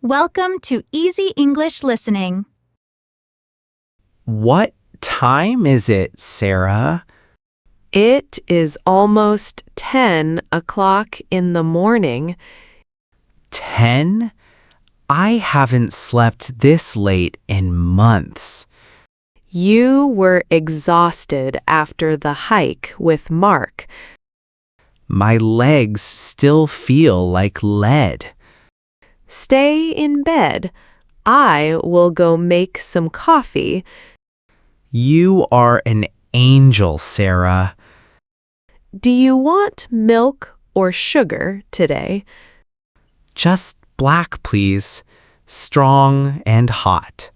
Welcome to Easy English Listening. What time is it, Sarah? It is almost 10 o'clock in the morning. 10? I haven't slept this late in months. You were exhausted after the hike with Mark. My legs still feel like lead. Stay in bed. I will go make some coffee. You are an angel, Sarah. Do you want milk or sugar today? Just black, please. Strong and hot.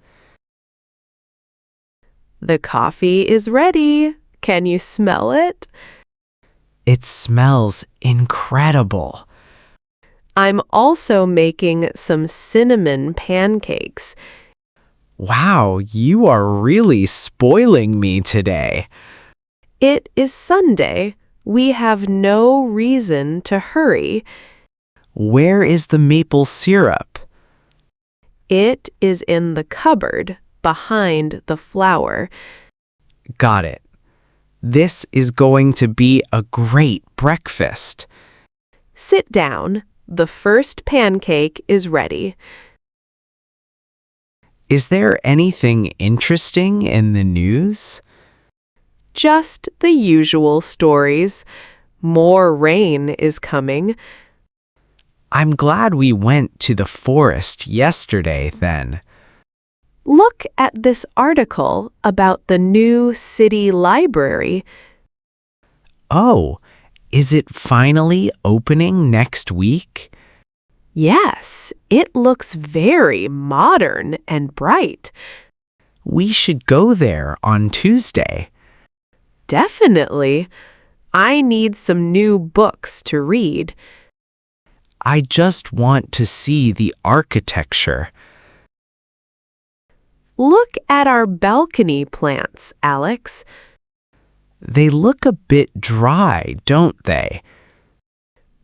The coffee is ready. Can you smell it? It smells incredible. I'm also making some cinnamon pancakes. Wow, you are really spoiling me today. It is Sunday. We have no reason to hurry. Where is the maple syrup? It is in the cupboard behind the flour. Got it. This is going to be a great breakfast. Sit down. The first pancake is ready. Is there anything interesting in the news? Just the usual stories. More rain is coming. I'm glad we went to the forest yesterday then. Look at this article about the new city library. Oh, is it finally opening next week? Yes, it looks very modern and bright. We should go there on Tuesday. Definitely. I need some new books to read. I just want to see the architecture. Look at our balcony plants, Alex. They look a bit dry, don't they?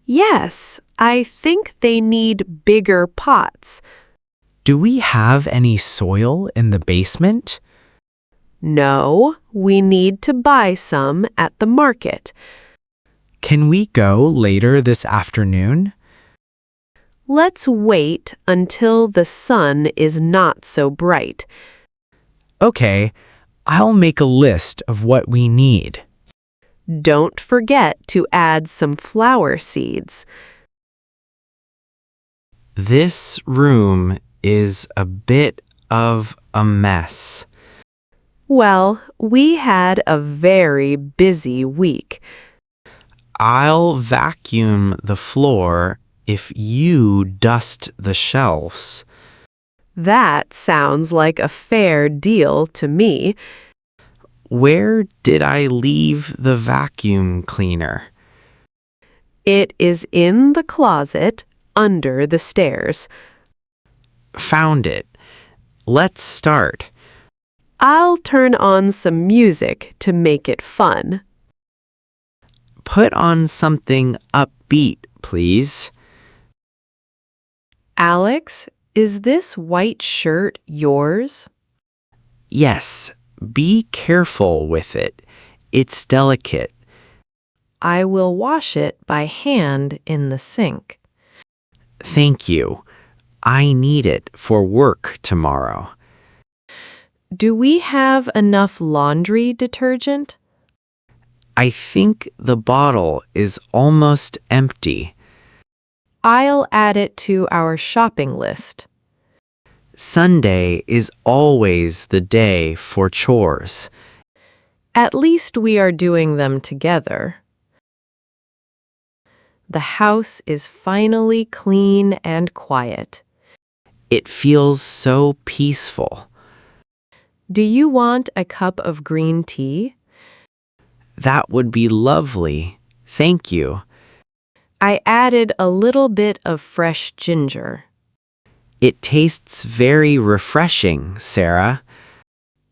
Yes, I think they need bigger pots. Do we have any soil in the basement? No, we need to buy some at the market. Can we go later this afternoon? Let's wait until the sun is not so bright. Okay, I'll make a list of what we need. Don't forget to add some flower seeds. This room is a bit of a mess. Well, we had a very busy week. I'll vacuum the floor if you dust the shelves. That sounds like a fair deal to me. Where did I leave the vacuum cleaner? It is in the closet under the stairs. Found it. Let's start. I'll turn on some music to make it fun. Put on something upbeat, please. Alex, is this white shirt yours? Yes, be careful with it. It's delicate. I will wash it by hand in the sink. Thank you. I need it for work tomorrow. Do we have enough laundry detergent? I think the bottle is almost empty. I'll add it to our shopping list. Sunday is always the day for chores. At least we are doing them together. The house is finally clean and quiet. It feels so peaceful. Do you want a cup of green tea? That would be lovely. Thank you. I added a little bit of fresh ginger. It tastes very refreshing, Sarah.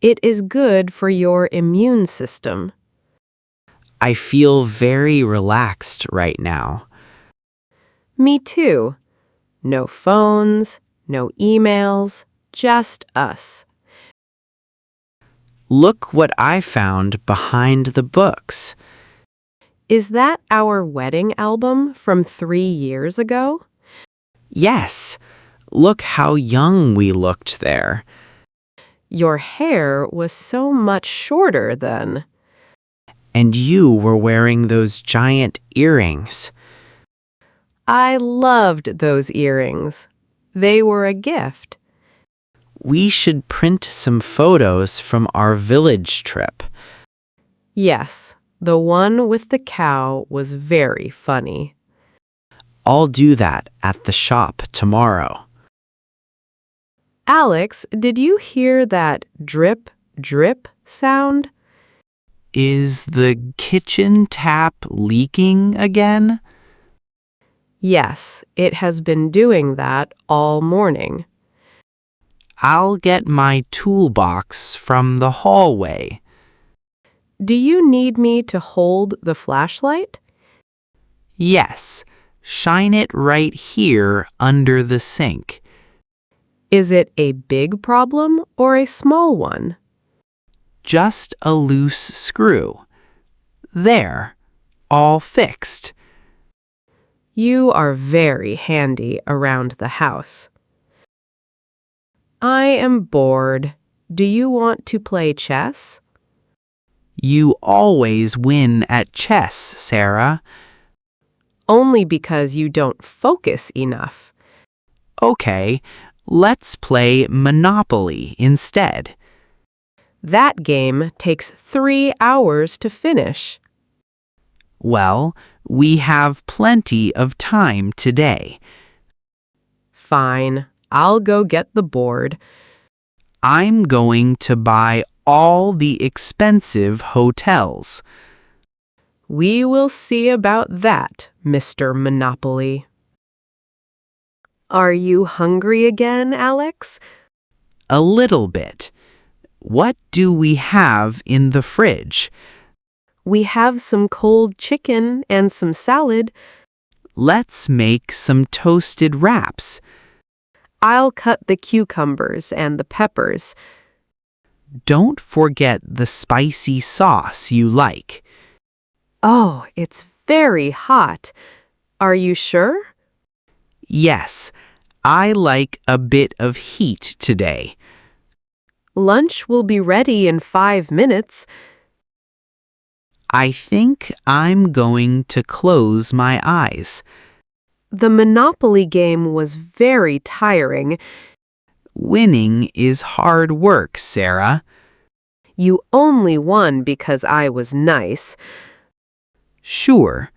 It is good for your immune system. I feel very relaxed right now. Me too. No phones, No emails, just us. Look what I found behind the books. Is that our wedding album from 3 years ago? Yes, look how young we looked there. Your hair was so much shorter then. And you were wearing those giant earrings. I loved those earrings. They were a gift. We should print some photos from our village trip. Yes, the one with the cow was very funny. I'll do that at the shop tomorrow. Alex, did you hear that drip, drip sound? Is the kitchen tap leaking again? Yes, it has been doing that all morning. I'll get my toolbox from the hallway. Do you need me to hold the flashlight? Yes, shine it right here under the sink. Is it a big problem or a small one? Just a loose screw. There, all fixed. You are very handy around the house. I am bored. Do you want to play chess? You always win at chess, Sarah. Only because you don't focus enough. Okay, let's play Monopoly instead. That game takes 3 hours to finish. Well, we have plenty of time today. Fine, I'll go get the board. I'm going to buy all the expensive hotels. We will see about that, Mr. Monopoly. Are you hungry again, Alex? A little bit. What do we have in the fridge? We have some cold chicken and some salad. Let's make some toasted wraps. I'll cut the cucumbers and the peppers. Don't forget the spicy sauce you like. Oh, it's very hot. Are you sure? Yes, I like a bit of heat today. Lunch will be ready in 5 minutes. I think I'm going to close my eyes. The Monopoly game was very tiring. Winning is hard work, Sarah. You only won because I was nice. Sure.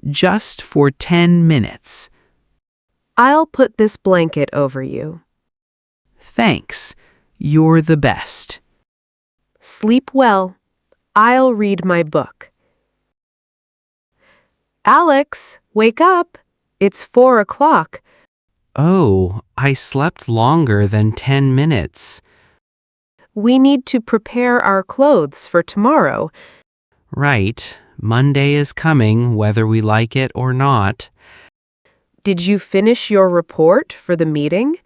Just for 10 minutes. I'll put this blanket over you. Thanks. You're the best. Sleep well. I'll read my book. Alex, wake up. It's 4 o'clock. Oh, I slept longer than 10 minutes. We need to prepare our clothes for tomorrow. Right. Monday is coming, whether we like it or not. Did you finish your report for the meeting?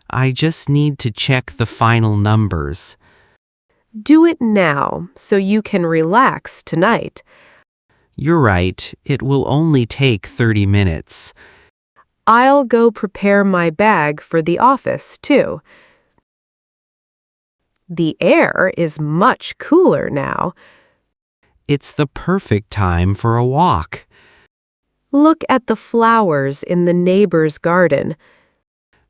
I just need to check the final numbers. Do it now so you can relax tonight. You're right. It will only take 30 minutes. I'll go prepare my bag for the office, too. The air is much cooler now. It's the perfect time for a walk. Look at the flowers in the neighbor's garden.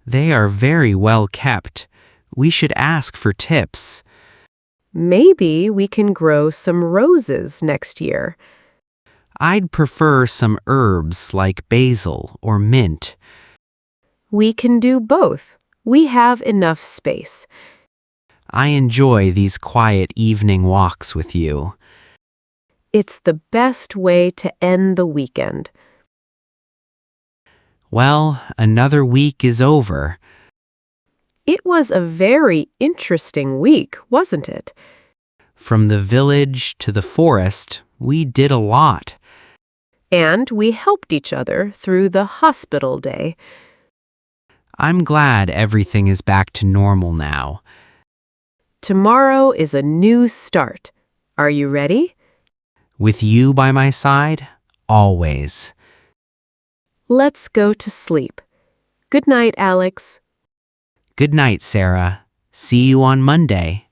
They are very well kept. We should ask for tips. Maybe we can grow some roses next year. I'd prefer some herbs like basil or mint. We can do both. We have enough space. I enjoy these quiet evening walks with you. It's the best way to end the weekend. Well, another week is over. It was a very interesting week, wasn't it? From the village to the forest, we did a lot. And we helped each other through the hospital day. I'm glad everything is back to normal now. Tomorrow is a new start. Are you ready? With you by my side, always. Let's go to sleep. Good night, Alex. Good night, Sarah. See you on Monday.